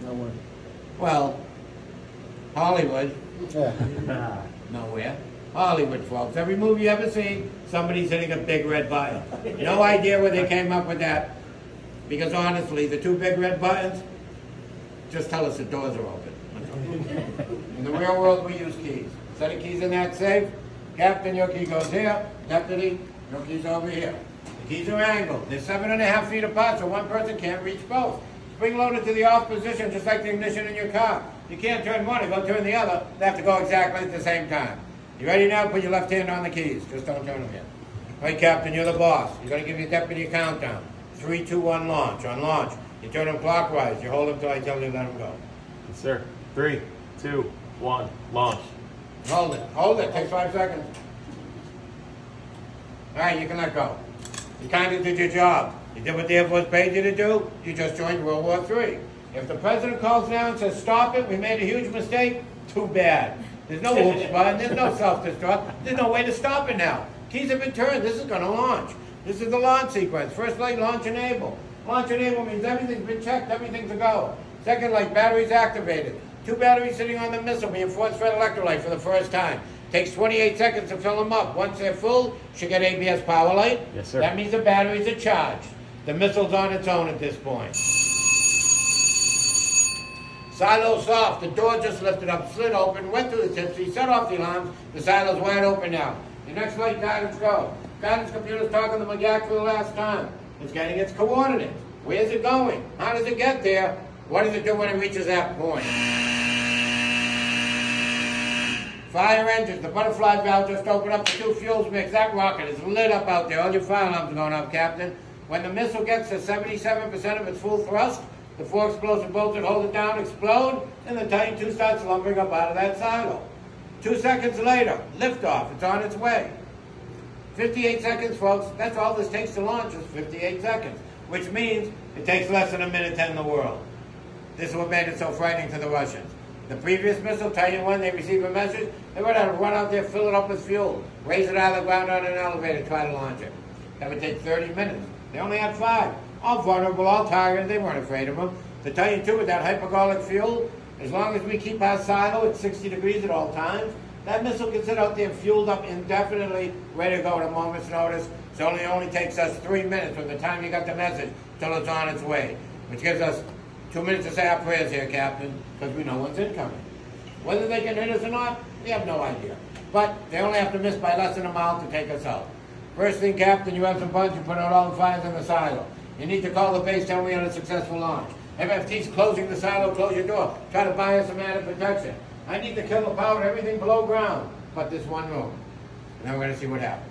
Nowhere. Well, Hollywood. Yeah. Nowhere. Hollywood, folks. Every movie you ever seen, somebody's hitting a big red button. No idea where they came up with that. Because honestly, the two big red buttons just tell us the doors are open. In the real world, we use keys. Set of keys in that safe. Captain, your key goes here. Deputy, your key's over here. The keys are angled. They're 7.5 feet apart, so one person can't reach both. Spring loaded to the off position, just like the ignition in your car. You can't turn one and go turn the other. They have to go exactly at the same time. You ready now? Put your left hand on the keys. Just don't turn them yet. All right, Captain, you're the boss. You're going to give your deputy a countdown. 3, 2, 1, launch. On launch, you turn them clockwise. You hold them till I tell you to let them go. Yes, sir. 3, 2, 1, launch. Hold it. Hold it. Takes 5 seconds. All right, you can let go. You kind of did your job. You did what the Air Force paid you to do. You just joined World War III. If the president calls now and says, stop it, we made a huge mistake, too bad. There's no whoops button, there's no self-destruct, there's no way to stop it now. Keys have been turned, this is going to launch. This is the launch sequence. First light, launch enable. Launch enable means everything's been checked, everything's a go. Second light, batteries activated. 2 batteries sitting on the missile being force-fed electrolyte for the first time. Takes 28 seconds to fill them up. Once they're full, should get ABS power light. Yes, sir. That means the batteries are charged. The missile's on its own at this point. Silo's soft. The door just lifted up, slid open, went through the tipsy, set off the alarms. The silo's wide open now. Your next light, guidance go. Guidance computer's talking to McGack for the last time. It's getting its coordinates. Where's it going? How does it get there? What does it do when it reaches that point? Fire engines. The butterfly valve just opened up. The 2 fuels mix. That rocket is lit up out there. All your fire alarms are going off, Captain. When the missile gets to 77% of its full thrust, the 4 explosive bolts that hold it down explode, and the Titan II starts lumbering up out of that silo. 2 seconds later, liftoff. It's on its way. 58 seconds, folks. That's all this takes to launch is 58 seconds, which means it takes less than a minute to end the world. This is what made it so frightening to the Russians. The previous missile, Titan I, they receive a message, they would have to run out there, fill it up with fuel, raise it out of the ground on an elevator, try to launch it. That would take 30 minutes. They only had 5. All vulnerable, all targeted, they weren't afraid of them. The Titan II with that hypergolic fuel, as long as we keep our silo at 60 degrees at all times, that missile can sit out there fueled up indefinitely, ready to go at a moment's notice. So it only takes us 3 minutes from the time you got the message till it's on its way, which gives us 2 minutes to say our prayers here, Captain, because we know what's incoming. Whether they can hit us or not, we have no idea. But they only have to miss by less than a mile to take us out. First thing, Captain, you have some funds, you put out all the fires in the silo. You need to call the base, tell me on a successful launch. FFT's closing the silo, close your door. Try to buy us some added protection. I need to kill the power and everything below ground, but this one room. And then we're going to see what happens.